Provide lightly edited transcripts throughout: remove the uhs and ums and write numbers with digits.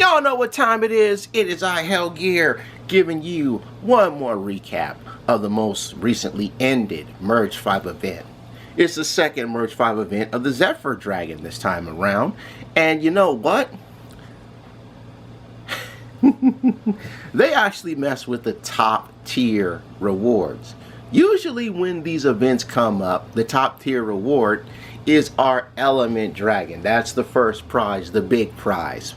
Y'all know what time it is. It is Gear giving you one more recap of the most recently ended Merge 5 event. It's the second Merge 5 event of the Zephyr Dragon this time around. And you know what? They actually mess with the top tier rewards. Usually when these events come up, the top tier reward is our Element Dragon. That's the first prize, the big prize.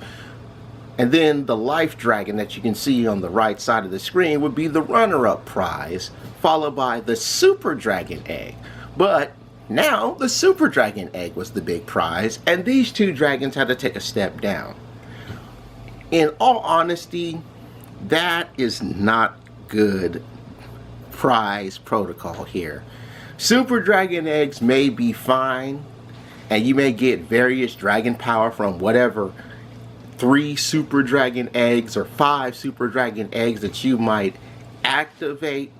And then the Life Dragon that you can see on the right side of the screen would be the runner-up prize, followed by the Super Dragon Egg. But now the Super Dragon Egg was the big prize, and these two dragons had to take a step down. In all honesty, that is not good prize protocol here. Super Dragon Eggs may be fine, and you may get various dragon power from whatever 3 Super Dragon Eggs or 5 Super Dragon Eggs that you might activate,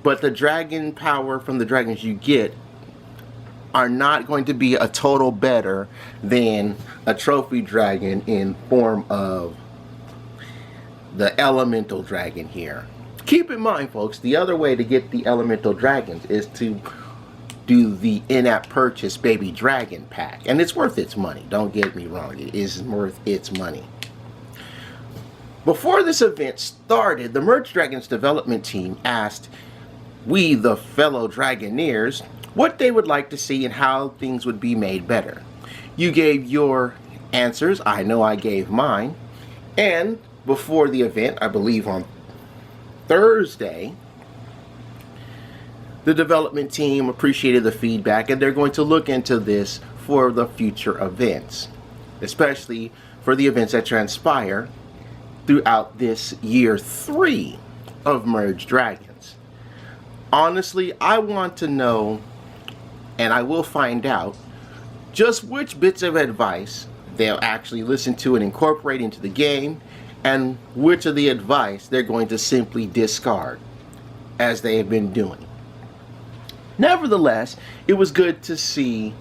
but the dragon power from the dragons you get are not going to be a total better than a trophy dragon in form of the elemental dragon here. Keep in mind, folks, the other way to get the elemental dragons is to do the in-app purchase baby dragon pack, and it's worth its money. Don't get me wrong, it is worth its money. Before this event started, the Merge Dragons development team asked we, the fellow Dragoneers, what they would like to see and how things would be made better. You gave your answers, I know I gave mine, and before the event, I believe on Thursday, the development team appreciated the feedback and they're going to look into this for the future events, especially for the events that transpire throughout this year 3 of Merge Dragons. Honestly, I want to know, and I will find out, just which bits of advice they'll actually listen to and incorporate into the game, and which of the advice they're going to simply discard, as they have been doing. Nevertheless, it was good to see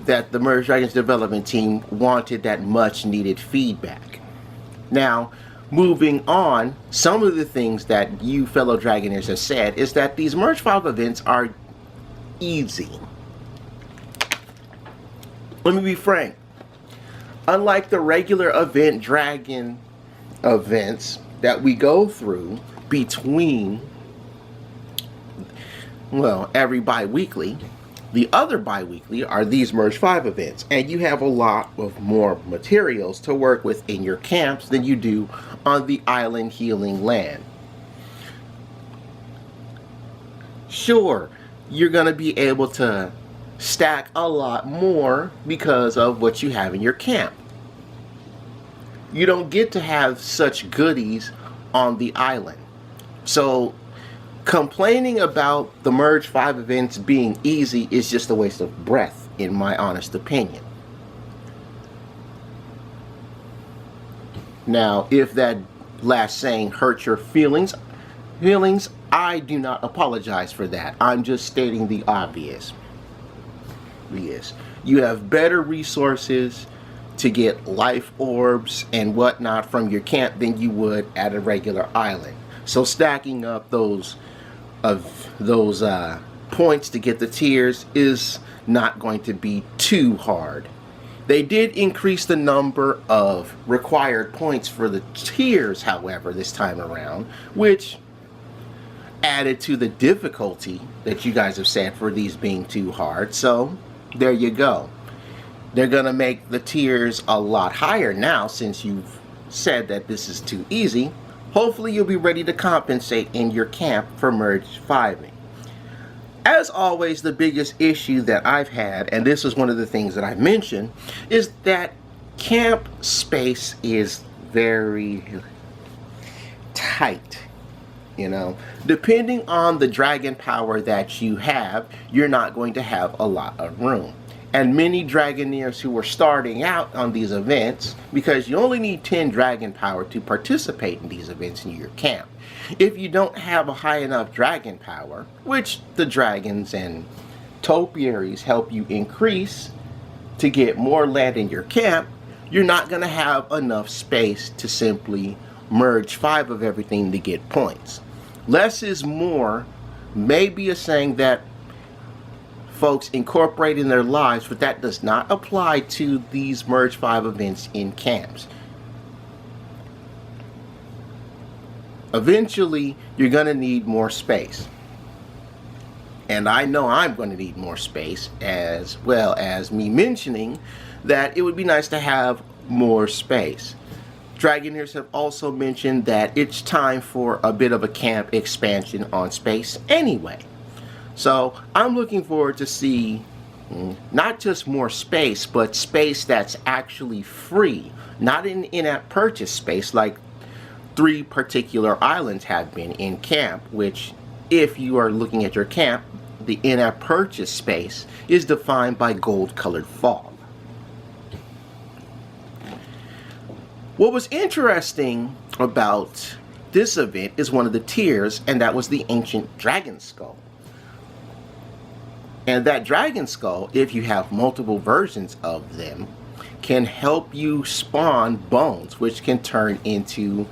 that the Merge Dragons development team wanted that much needed feedback. Now, moving on, some of the things that you fellow Dragoners have said is that these Merge 5 events are easy. Let me be frank. Unlike the regular event dragon events that we go through between, well, every bi-weekly, the other bi-weekly are these Merge 5 events, and you have a lot of more materials to work with in your camps than you do on the island healing land. Sure, you're going to be able to stack a lot more because of what you have in your camp. You don't get to have such goodies on the island. So complaining about the Merge 5 events being easy is just a waste of breath, in my honest opinion. Now, if that last saying hurt your feelings, I do not apologize for that. I'm just stating the obvious. Yes, you have better resources to get life orbs and whatnot from your camp than you would at a regular island. So stacking up those points to get the tiers is not going to be too hard. They did increase the number of required points for the tiers, however, this time around, which added to the difficulty that you guys have said for these being too hard. So there you go. They're going to make the tiers a lot higher now since you've said that this is too easy. Hopefully you'll be ready to compensate in your camp for Merge 5ing. As always, the biggest issue that I've had, and this is one of the things that I mentioned, is that camp space is very tight. You know, depending on the dragon power that you have, you're not going to have a lot of room. And many Dragoneers who are starting out on these events, because you only need 10 dragon power to participate in these events in your camp. If you don't have a high enough dragon power, which the dragons and topiaries help you increase to get more land in your camp, you're not going to have enough space to simply merge 5 of everything to get points. Less is more may be a saying that folks incorporate in their lives, but that does not apply to these merge 5 events in camps. Eventually, you're going to need more space. And I know I'm going to need more space, as well as me mentioning that it would be nice to have more space. Dragoneers have also mentioned that it's time for a bit of a camp expansion on space anyway. So I'm looking forward to see not just more space, but space that's actually free, not an in-app purchase space like 3 particular islands have been in camp, which if you are looking at your camp, the in-app purchase space is defined by gold-colored fog. What was interesting about this event is one of the tiers, and that was the ancient dragon skull. And that dragon skull, if you have multiple versions of them, can help you spawn bones, which can turn into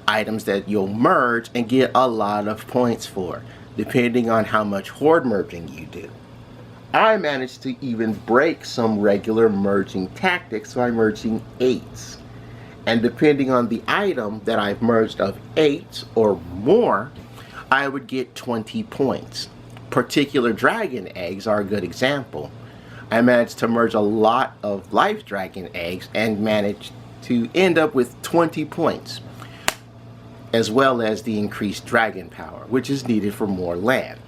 items that you'll merge and get a lot of points for, depending on how much horde merging you do. I managed to even break some regular merging tactics by merging 8s. And depending on the item that I've merged of 8 or more, I would get 20 points. Particular dragon eggs are a good example. I managed to merge a lot of life dragon eggs and managed to end up with 20 points, as well as the increased dragon power, which is needed for more land.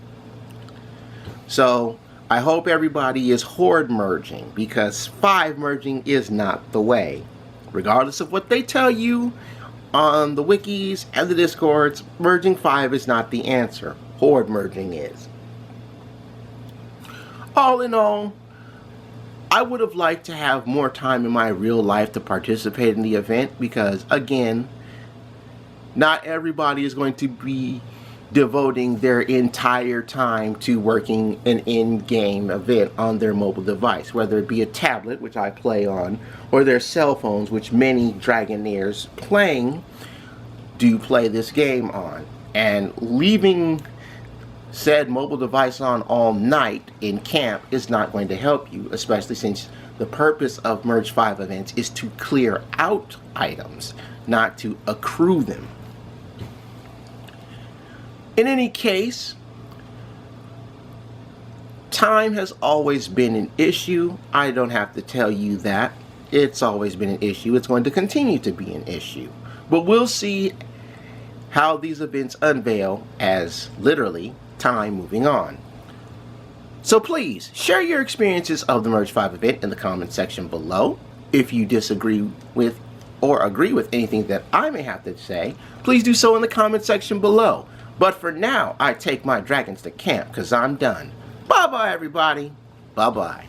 So I hope everybody is horde merging, because 5 merging is not the way. Regardless of what they tell you on the wikis and the discords, merging 5 is not the answer. Horde merging is. All in all, I would have liked to have more time in my real life to participate in the event, because again, not everybody is going to be devoting their entire time to working an in-game event on their mobile device, whether it be a tablet, which I play on, or their cell phones, which many Dragoneers playing do play this game on. And leaving said mobile device on all night in camp is not going to help you, especially since the purpose of Merge 5 events is to clear out items, not to accrue them. In any case, time has always been an issue. I don't have to tell you that. It's always been an issue. It's going to continue to be an issue. But we'll see how these events unveil as literally time moving on. So please, share your experiences of the Merge 5 event in the comment section below. If you disagree with or agree with anything that I may have to say, please do so in the comment section below. But for now, I take my dragons to camp because I'm done. Bye-bye, everybody. Bye-bye.